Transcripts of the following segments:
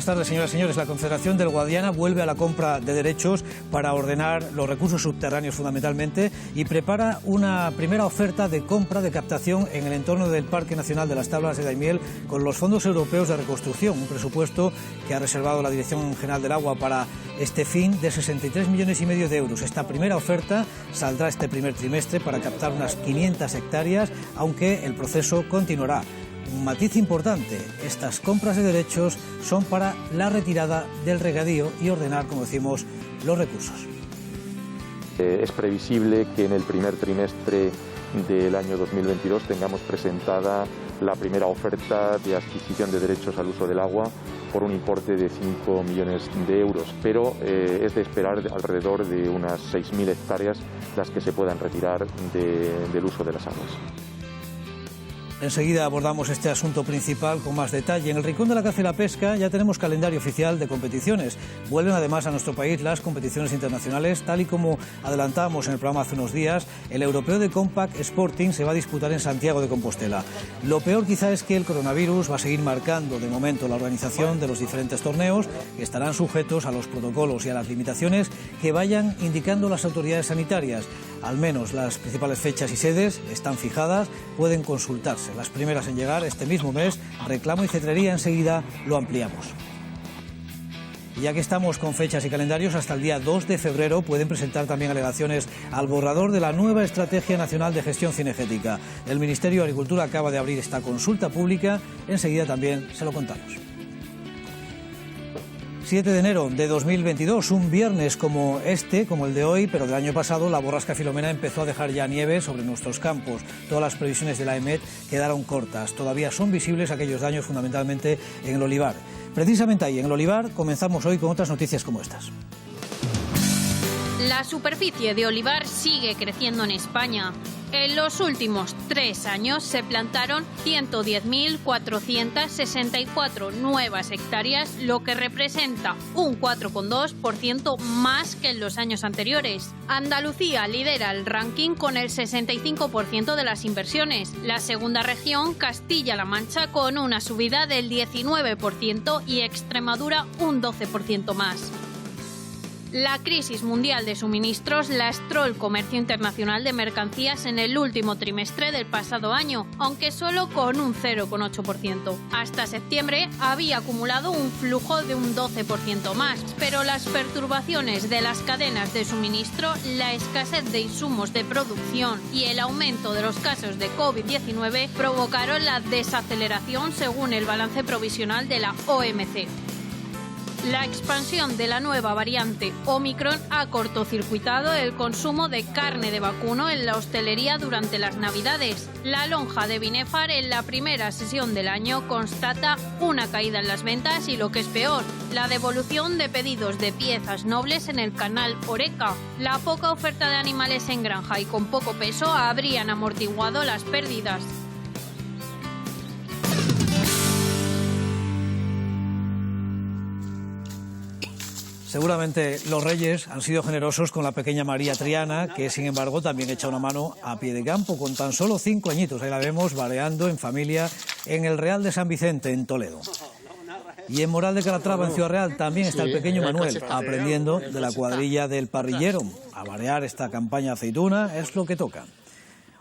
tardes, señoras y señores. La Confederación del Guadiana vuelve a la compra de derechos para ordenar los recursos subterráneos fundamentalmente y prepara una primera oferta de compra de captación en el entorno del Parque Nacional de las Tablas de Daimiel con los fondos europeos de reconstrucción, un presupuesto que ha reservado la Dirección General del Agua para este fin de 63,5 millones de euros. Esta primera oferta saldrá este primer trimestre para captar unas 500 hectáreas, aunque el proceso continuará. Un matiz importante, estas compras de derechos son para la retirada del regadío y ordenar, como decimos, los recursos. Es previsible que en el primer trimestre del año 2022 tengamos presentada la primera oferta de adquisición de derechos al uso del agua por un importe de 5 millones de euros, pero es de esperar alrededor de unas 6.000 hectáreas las que se puedan retirar del uso de las aguas. Enseguida abordamos este asunto principal con más detalle. En el Rincón de la Caza y la Pesca ya tenemos calendario oficial de competiciones. Vuelven además a nuestro país las competiciones internacionales, tal y como adelantábamos en el programa hace unos días. El Europeo de Compact Sporting se va a disputar en Santiago de Compostela. Lo peor quizá es que el coronavirus va a seguir marcando de momento la organización de los diferentes torneos, que estarán sujetos a los protocolos y a las limitaciones que vayan indicando las autoridades sanitarias. Al menos las principales fechas y sedes están fijadas, pueden consultarse. Las primeras en llegar este mismo mes, Reclamo y Cetrería, enseguida lo ampliamos. Y ya que estamos con fechas y calendarios, hasta el día 2 de febrero pueden presentar también alegaciones al borrador de la nueva Estrategia Nacional de Gestión Cinegética. El Ministerio de Agricultura acaba de abrir esta consulta pública, enseguida también se lo contamos. 7 de enero de 2022, un viernes como el de hoy, pero del año pasado, la borrasca Filomena empezó a dejar ya nieve sobre nuestros campos. Todas las previsiones de la EMET quedaron cortas. Todavía son visibles aquellos daños fundamentalmente en el olivar. Precisamente ahí, en el olivar, comenzamos hoy con otras noticias como estas. La superficie de olivar sigue creciendo en España. En los últimos 3 años se plantaron 110.464 nuevas hectáreas, lo que representa un 4,2% más que en los años anteriores. Andalucía lidera el ranking con el 65% de las inversiones. La segunda región, Castilla-La Mancha, con una subida del 19% y Extremadura un 12% más. La crisis mundial de suministros lastró el comercio internacional de mercancías en el último trimestre del pasado año, aunque solo con un 0,8%. Hasta septiembre había acumulado un flujo de un 12% más, pero las perturbaciones de las cadenas de suministro, la escasez de insumos de producción y el aumento de los casos de COVID-19 provocaron la desaceleración según el balance provisional de la OMC. La expansión de la nueva variante Omicron ha cortocircuitado el consumo de carne de vacuno en la hostelería durante las Navidades. La lonja de Binefar en la primera sesión del año constata una caída en las ventas y, lo que es peor, la devolución de pedidos de piezas nobles en el canal Horeca. La poca oferta de animales en granja y con poco peso habrían amortiguado las pérdidas. Seguramente los reyes han sido generosos con la pequeña María Triana, que sin embargo también echa una mano a pie de campo, con tan solo 5 añitos. Ahí la vemos baleando en familia en el Real de San Vicente, en Toledo. Y en Moral de Calatrava, en Ciudad Real, también está el pequeño Manuel, aprendiendo de la cuadrilla del parrillero. A variar esta campaña aceituna es lo que toca.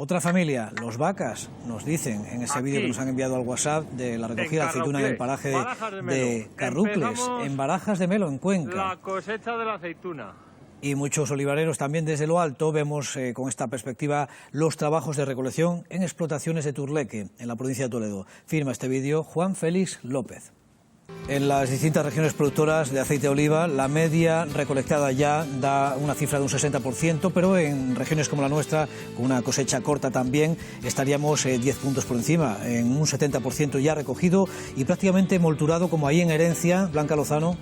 Otra familia, los Vacas, nos dicen en ese vídeo que nos han enviado al WhatsApp de la recogida de aceituna en el paraje de Carrucles, en Barajas de Melo, en Cuenca. La cosecha de la aceituna. Y muchos olivareros también desde lo alto vemos con esta perspectiva los trabajos de recolección en explotaciones de Turleque, en la provincia de Toledo. Firma este vídeo Juan Félix López. En las distintas regiones productoras de aceite de oliva, la media recolectada ya da una cifra de un 60%, pero en regiones como la nuestra, con una cosecha corta también, estaríamos 10 puntos por encima, en un 70% ya recogido y prácticamente molturado, como ahí en Herencia. Blanca Lozano.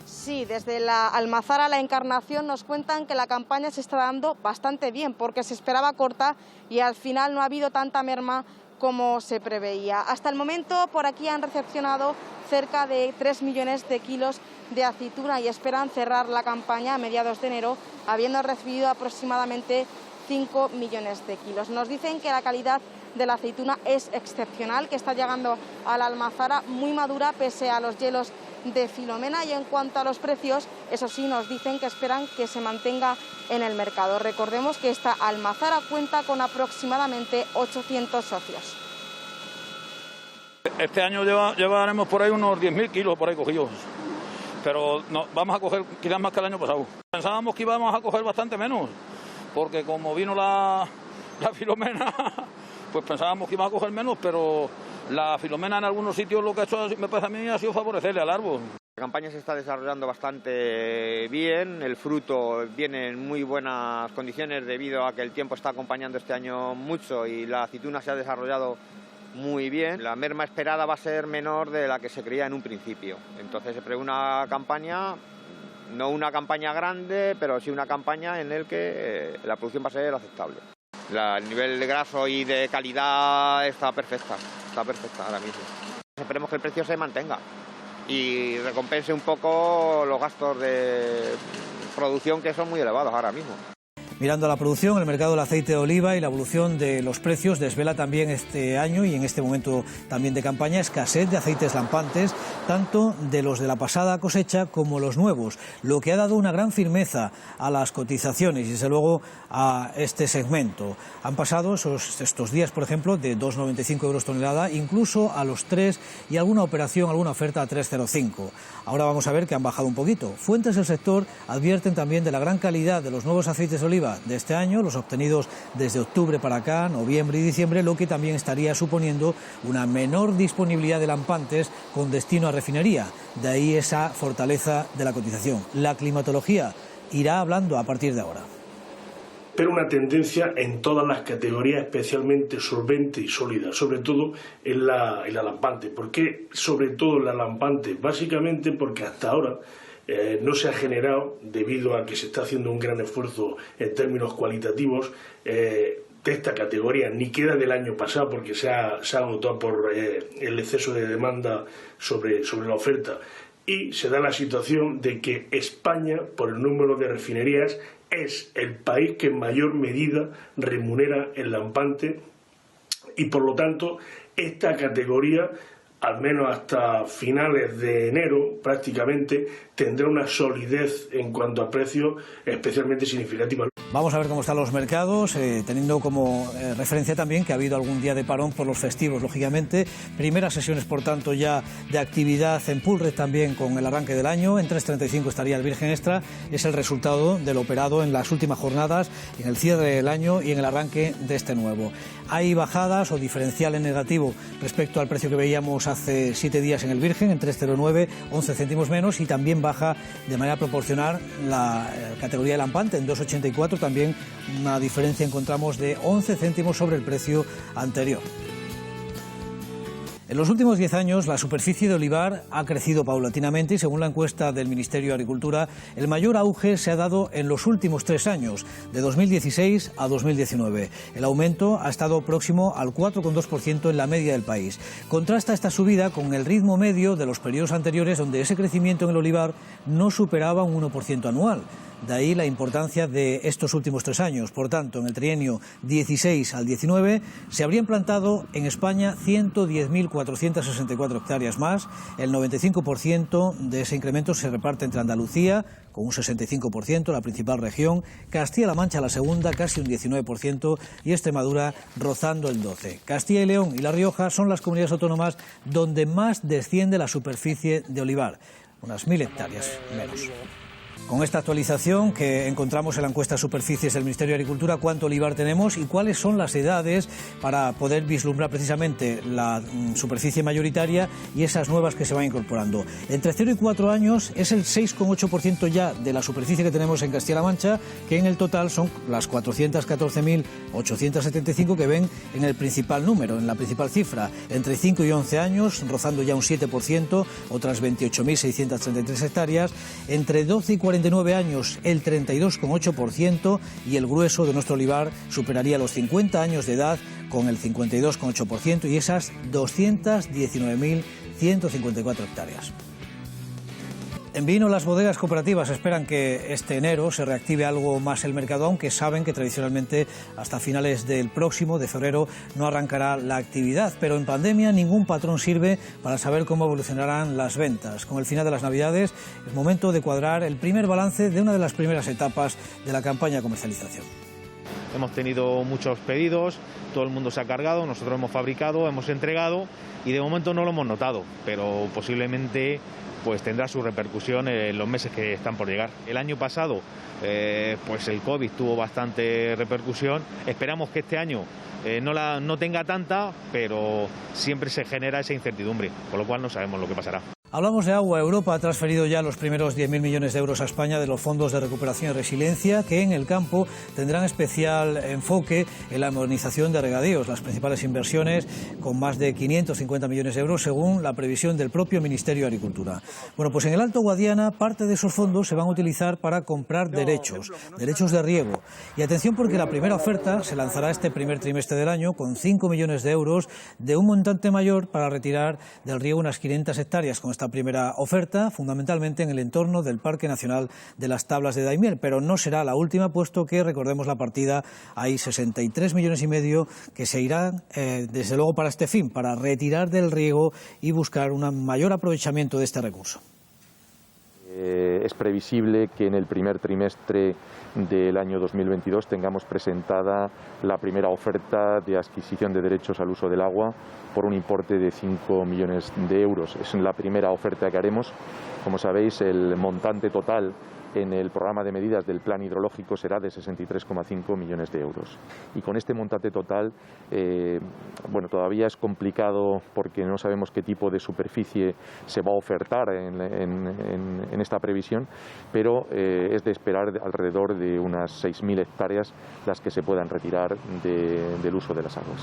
Sí, desde la Almazara La Encarnación nos cuentan que la campaña se está dando bastante bien, porque se esperaba corta y al final no ha habido tanta merma como se preveía. Hasta el momento por aquí han recepcionado cerca de 3 millones de kilos de aceituna y esperan cerrar la campaña a mediados de enero habiendo recibido aproximadamente 5 millones de kilos. Nos dicen que la calidad de la aceituna es excepcional, que está llegando a la Almazara muy madura pese a los hielos de Filomena, y en cuanto a los precios, eso sí, nos dicen que esperan que se mantenga en el mercado. Recordemos que esta almazara cuenta con aproximadamente 800 socios. Este año llevaremos por ahí unos 10.000 kilos por ahí cogidos, pero no, vamos a coger quizás más que el año pasado. Pensábamos que íbamos a coger bastante menos, porque como vino la Filomena, pues pensábamos que iba a coger menos, pero la Filomena en algunos sitios lo que ha hecho, me parece a mí, ha sido favorecerle al árbol. La campaña se está desarrollando bastante bien, el fruto viene en muy buenas condiciones debido a que el tiempo está acompañando este año mucho y la aceituna se ha desarrollado muy bien. La merma esperada va a ser menor de la que se creía en un principio. Entonces se prevé una campaña, no una campaña grande, pero sí una campaña en la que la producción va a ser aceptable. El nivel de graso y de calidad está perfecta ahora mismo. Esperemos que el precio se mantenga y recompense un poco los gastos de producción que son muy elevados ahora mismo. Mirando a la producción, el mercado del aceite de oliva y la evolución de los precios desvela también este año y en este momento también de campaña escasez de aceites lampantes, tanto de los de la pasada cosecha como los nuevos, lo que ha dado una gran firmeza a las cotizaciones y desde luego a este segmento. Han pasado estos días, por ejemplo, de 2,95 euros tonelada, incluso a los 3 y alguna operación, alguna oferta a 3,05. Ahora vamos a ver que han bajado un poquito. Fuentes del sector advierten también de la gran calidad de los nuevos aceites de oliva de este año, los obtenidos desde octubre para acá, noviembre y diciembre, lo que también estaría suponiendo una menor disponibilidad de lampantes con destino a refinería. De ahí esa fortaleza de la cotización. La climatología irá hablando a partir de ahora. Pero una tendencia en todas las categorías, especialmente solvente y sólida, sobre todo en la lampante. ¿Por qué sobre todo en la lampante? Básicamente porque hasta ahora no se ha generado, debido a que se está haciendo un gran esfuerzo en términos cualitativos de esta categoría, ni queda del año pasado porque se ha agotado por el exceso de demanda sobre la oferta. Y se da la situación de que España, por el número de refinerías, es el país que en mayor medida remunera el lampante y por lo tanto esta categoría, al menos hasta finales de enero prácticamente, tendrá una solidez en cuanto a precio especialmente significativa. Vamos a ver cómo están los mercados, teniendo como referencia también que ha habido algún día de parón por los festivos, lógicamente. Primeras sesiones, por tanto, ya de actividad en Pulred también con el arranque del año. En 3,35 estaría el Virgen Extra. Es el resultado del operado en las últimas jornadas, en el cierre del año y en el arranque de este nuevo. Hay bajadas o diferencial en negativo respecto al precio que veíamos hace 7 días en el Virgen, en 3,09, 11 céntimos menos, y también baja de manera proporcional la categoría de lampante en 2,84, también una diferencia encontramos de 11 céntimos sobre el precio anterior. En los últimos 10 años, la superficie de olivar ha crecido paulatinamente y, según la encuesta del Ministerio de Agricultura, el mayor auge se ha dado en los últimos 3 años, de 2016 a 2019. El aumento ha estado próximo al 4,2% en la media del país. Contrasta esta subida con el ritmo medio de los periodos anteriores, donde ese crecimiento en el olivar no superaba un 1% anual. De ahí la importancia de estos últimos 3 años. Por tanto, en el trienio 16 al 19 se habrían plantado en España 110.464 hectáreas más. El 95% de ese incremento se reparte entre Andalucía, con un 65%, la principal región, Castilla-La Mancha, la segunda, casi un 19%, y Extremadura rozando el 12%. Castilla y León y La Rioja son las comunidades autónomas donde más desciende la superficie de olivar, unas 1.000 hectáreas menos. Con esta actualización que encontramos en la encuesta Superficies del Ministerio de Agricultura, cuánto olivar tenemos y cuáles son las edades para poder vislumbrar precisamente la superficie mayoritaria y esas nuevas que se van incorporando. Entre 0 y 4 años es el 6,8% ya de la superficie que tenemos en Castilla-La Mancha, que en el total son las 414.875 que ven en el principal número, en la principal cifra. Entre 5 y 11 años, rozando ya un 7%, otras 28.633 hectáreas. Entre 12 y 49 años, el 32,8%, y el grueso de nuestro olivar superaría los 50 años de edad con el 52,8% y esas 219.154 hectáreas. En vino, las bodegas cooperativas esperan que este enero se reactive algo más el mercado, aunque saben que tradicionalmente hasta finales del próximo, de febrero, no arrancará la actividad. Pero en pandemia ningún patrón sirve para saber cómo evolucionarán las ventas. Con el final de las Navidades es momento de cuadrar el primer balance de una de las primeras etapas de la campaña de comercialización. Hemos tenido muchos pedidos, todo el mundo se ha cargado, nosotros hemos fabricado, hemos entregado y de momento no lo hemos notado, pero posiblemente pues tendrá su repercusión en los meses que están por llegar. El año pasado pues el COVID tuvo bastante repercusión, esperamos que este año no tenga tanta, pero siempre se genera esa incertidumbre, con lo cual no sabemos lo que pasará. Hablamos de agua. Europa ha transferido ya los primeros 10.000 millones de euros a España de los fondos de recuperación y resiliencia, que en el campo tendrán especial enfoque en la modernización de regadíos. Las principales inversiones, con más de 550 millones de euros, según la previsión del propio Ministerio de Agricultura. Bueno, pues en el Alto Guadiana parte de esos fondos se van a utilizar para comprar derechos de riego. Y atención, porque la primera oferta se lanzará este primer trimestre del año con 5 millones de euros de un montante mayor para retirar del riego unas 500 hectáreas. Con esta primera oferta, fundamentalmente en el entorno del Parque Nacional de las Tablas de Daimiel, pero no será la última, puesto que, recordemos la partida, hay 63 millones y medio que se irán, desde luego, para este fin, para retirar del riego y buscar un mayor aprovechamiento de este recurso. Es previsible que en el primer trimestre del año 2022 tengamos presentada la primera oferta de adquisición de derechos al uso del agua por un importe de 5 millones de euros. Es la primera oferta que haremos. Como sabéis, el montante total en el programa de medidas del plan hidrológico será de 63,5 millones de euros. Y con este montante total, todavía es complicado porque no sabemos qué tipo de superficie se va a ofertar en esta previsión, pero es de esperar alrededor de unas 6.000 hectáreas las que se puedan retirar del uso de las aguas.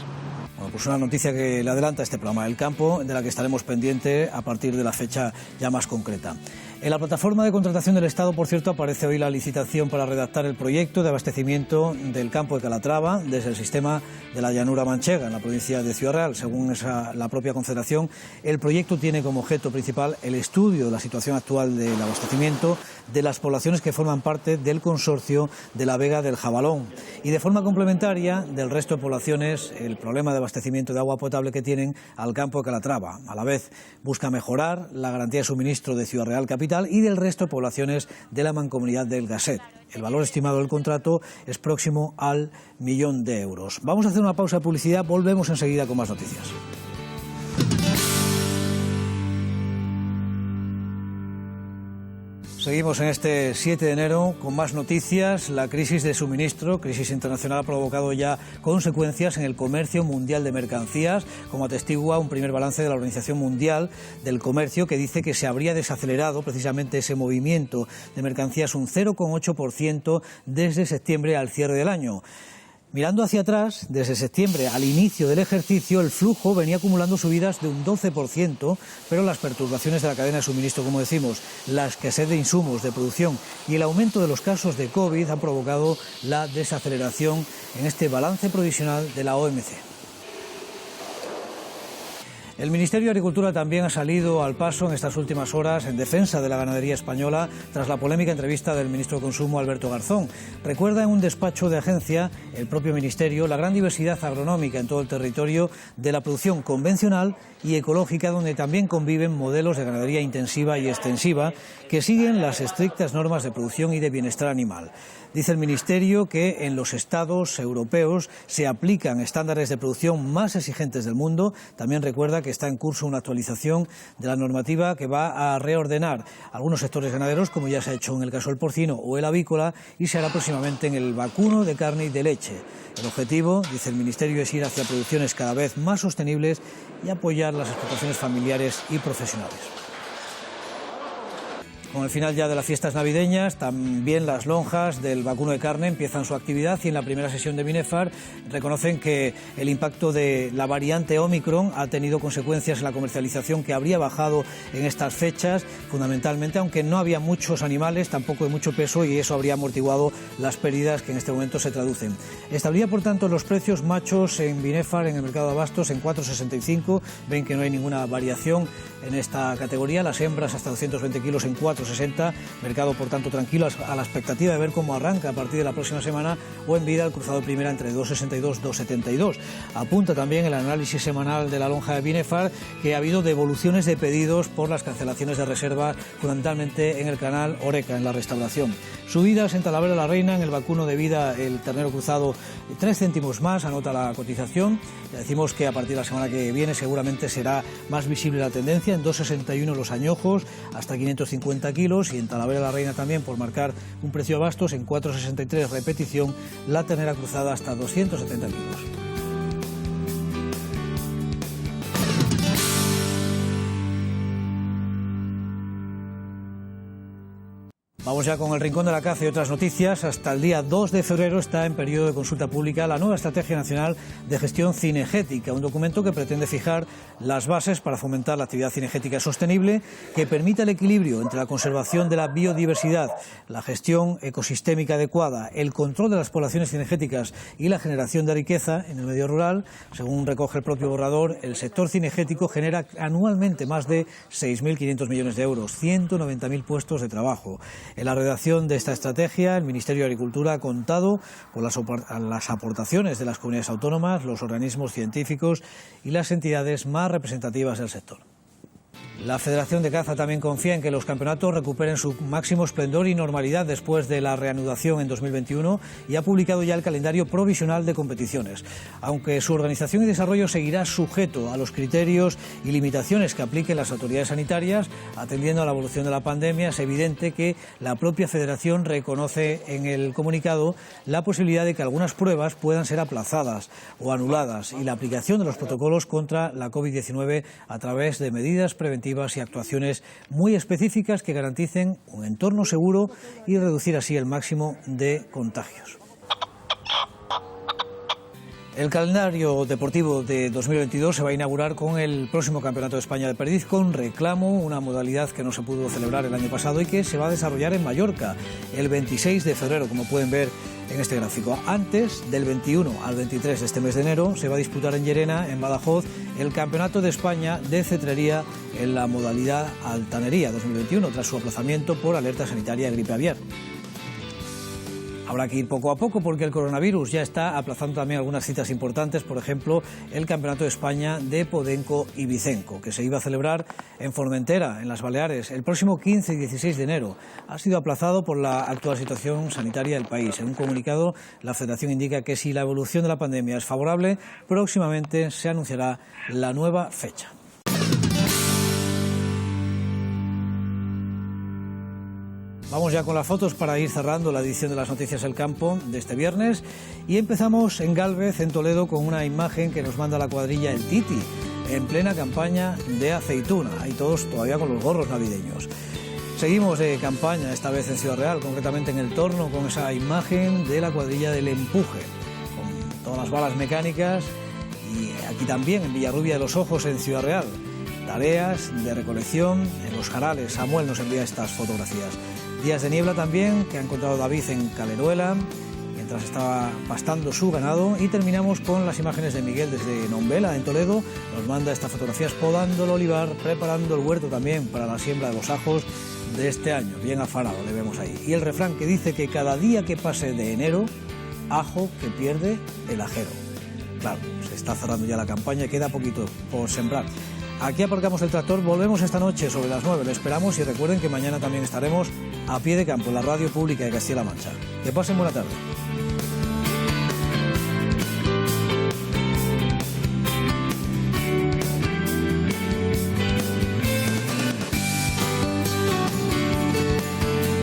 Bueno, pues una noticia que le adelanta este programa del campo, de la que estaremos pendientes a partir de la fecha ya más concreta. En la plataforma de contratación del Estado, por cierto, aparece hoy la licitación para redactar el proyecto de abastecimiento del campo de Calatrava desde el sistema de la llanura manchega, en la provincia de Ciudad Real. Según la propia Confederación, el proyecto tiene como objeto principal el estudio de la situación actual del abastecimiento de las poblaciones que forman parte del consorcio de la Vega del Jabalón y, de forma complementaria, del resto de poblaciones, el problema de abastecimiento de agua potable que tienen al campo de Calatrava. A la vez, busca mejorar la garantía de suministro de Ciudad Real capital y del resto de poblaciones de la mancomunidad del Gasset. El valor estimado del contrato es próximo al 1.000.000 de euros. Vamos a hacer una pausa de publicidad, volvemos enseguida con más noticias. Seguimos en este 7 de enero con más noticias. La crisis de suministro, crisis internacional, ha provocado ya consecuencias en el comercio mundial de mercancías, como atestigua un primer balance de la Organización Mundial del Comercio, que dice que se habría desacelerado precisamente ese movimiento de mercancías un 0,8% desde septiembre al cierre del año. Mirando hacia atrás, desde septiembre al inicio del ejercicio, el flujo venía acumulando subidas de un 12%, pero las perturbaciones de la cadena de suministro, como decimos, la escasez de insumos de producción y el aumento de los casos de COVID han provocado la desaceleración en este balance provisional de la OMC. El Ministerio de Agricultura también ha salido al paso en estas últimas horas en defensa de la ganadería española tras la polémica entrevista del ministro de Consumo, Alberto Garzón. Recuerda en un despacho de agencia el propio Ministerio la gran diversidad agronómica en todo el territorio de la producción convencional y ecológica, donde también conviven modelos de ganadería intensiva y extensiva que siguen las estrictas normas de producción y de bienestar animal. Dice el Ministerio que en los estados europeos se aplican estándares de producción más exigentes del mundo. También recuerda que está en curso una actualización de la normativa que va a reordenar algunos sectores ganaderos, como ya se ha hecho en el caso del porcino o el avícola, y se hará próximamente en el vacuno, de carne y de leche. El objetivo, dice el Ministerio, es ir hacia producciones cada vez más sostenibles y apoyar las explotaciones familiares y profesionales. Con el final ya de las fiestas navideñas, también las lonjas del vacuno de carne empiezan su actividad y en la primera sesión de Binefar reconocen que el impacto de la variante Omicron ha tenido consecuencias en la comercialización, que habría bajado en estas fechas, fundamentalmente, aunque no había muchos animales, tampoco de mucho peso, y eso habría amortiguado las pérdidas que en este momento se traducen. Establecía, por tanto, los precios machos en Binefar, en el mercado de abastos, en 4,65. Ven que no hay ninguna variación en esta categoría. Las hembras hasta 220 kilos en 4,50. 260, mercado por tanto tranquilo a la expectativa de ver cómo arranca a partir de la próxima semana, o en vida el cruzado de primera entre 262 y 272. Apunta también el análisis semanal de la lonja de Binefar que ha habido devoluciones de pedidos por las cancelaciones de reservas, fundamentalmente en el canal Oreca, en la restauración. Subidas en Talavera la Reina, en el vacuno de vida el ternero cruzado 3 céntimos más, anota la cotización. Ya decimos que a partir de la semana que viene seguramente será más visible la tendencia, en 2,61 los añojos, hasta 550 kilos, y en Talavera la Reina también, por marcar un precio a bastos, en 4,63 repetición, la ternera cruzada hasta 270 kilos. Vamos ya con el Rincón de la Caza y otras noticias. Hasta el día 2 de febrero está en periodo de consulta pública la nueva Estrategia Nacional de Gestión Cinegética, un documento que pretende fijar las bases para fomentar la actividad cinegética sostenible, que permita el equilibrio entre la conservación de la biodiversidad, la gestión ecosistémica adecuada, el control de las poblaciones cinegéticas y la generación de riqueza en el medio rural. Según recoge el propio borrador, el sector cinegético genera anualmente más de 6.500 millones de euros, 190.000 puestos de trabajo. En la redacción de esta estrategia, el Ministerio de Agricultura ha contado con las aportaciones de las comunidades autónomas, los organismos científicos y las entidades más representativas del sector. La Federación de Caza también confía en que los campeonatos recuperen su máximo esplendor y normalidad después de la reanudación en 2021 y ha publicado ya el calendario provisional de competiciones. Aunque su organización y desarrollo seguirá sujeto a los criterios y limitaciones que apliquen las autoridades sanitarias, atendiendo a la evolución de la pandemia, es evidente que la propia Federación reconoce en el comunicado la posibilidad de que algunas pruebas puedan ser aplazadas o anuladas y la aplicación de los protocolos contra la COVID-19 a través de medidas preventivas y actuaciones muy específicas que garanticen un entorno seguro y reducir así el máximo de contagios. El calendario deportivo de 2022 se va a inaugurar con el próximo Campeonato de España de Perdiz con reclamo, una modalidad que no se pudo celebrar el año pasado y que se va a desarrollar en Mallorca el 26 de febrero, como pueden ver en este gráfico. Antes, del 21 al 23 de este mes de enero, se va a disputar en Llerena, en Badajoz, el Campeonato de España de Cetrería en la modalidad Altanería 2021, tras su aplazamiento por alerta sanitaria de gripe aviar. Habrá que ir poco a poco porque el coronavirus ya está aplazando también algunas citas importantes, por ejemplo, el Campeonato de España de Podenco y Vicenco, que se iba a celebrar en Formentera, en las Baleares, el próximo 15 y 16 de enero. Ha sido aplazado por la actual situación sanitaria del país. En un comunicado, la Federación indica que si la evolución de la pandemia es favorable, próximamente se anunciará la nueva fecha. Vamos ya con las fotos para ir cerrando la edición de las Noticias del Campo de este viernes y empezamos en Gálvez, en Toledo, con una imagen que nos manda la cuadrilla El Titi, en plena campaña de aceituna, ahí todos todavía con los gorros navideños. Seguimos de campaña, esta vez en Ciudad Real, concretamente en El Torno, con esa imagen de la cuadrilla del Empuje, con todas las balas mecánicas, y aquí también en Villarrubia de los Ojos, en Ciudad Real, tareas de recolección en los jarales. Samuel nos envía estas fotografías. Días de niebla también, que ha encontrado David en Caleruela, mientras estaba pastando su ganado. Y terminamos con las imágenes de Miguel desde Nombela, en Toledo. Nos manda estas fotografías podando el olivar, preparando el huerto también para la siembra de los ajos de este año. Bien afarado le vemos ahí. Y el refrán que dice que cada día que pase de enero, ajo que pierde el ajero. Claro, se está cerrando ya la campaña, queda poquito por sembrar. Aquí aparcamos el tractor, volvemos esta noche sobre las 9, le esperamos y recuerden que mañana también estaremos a pie de campo en la Radio Pública de Castilla-La Mancha. Que pasen buena tarde.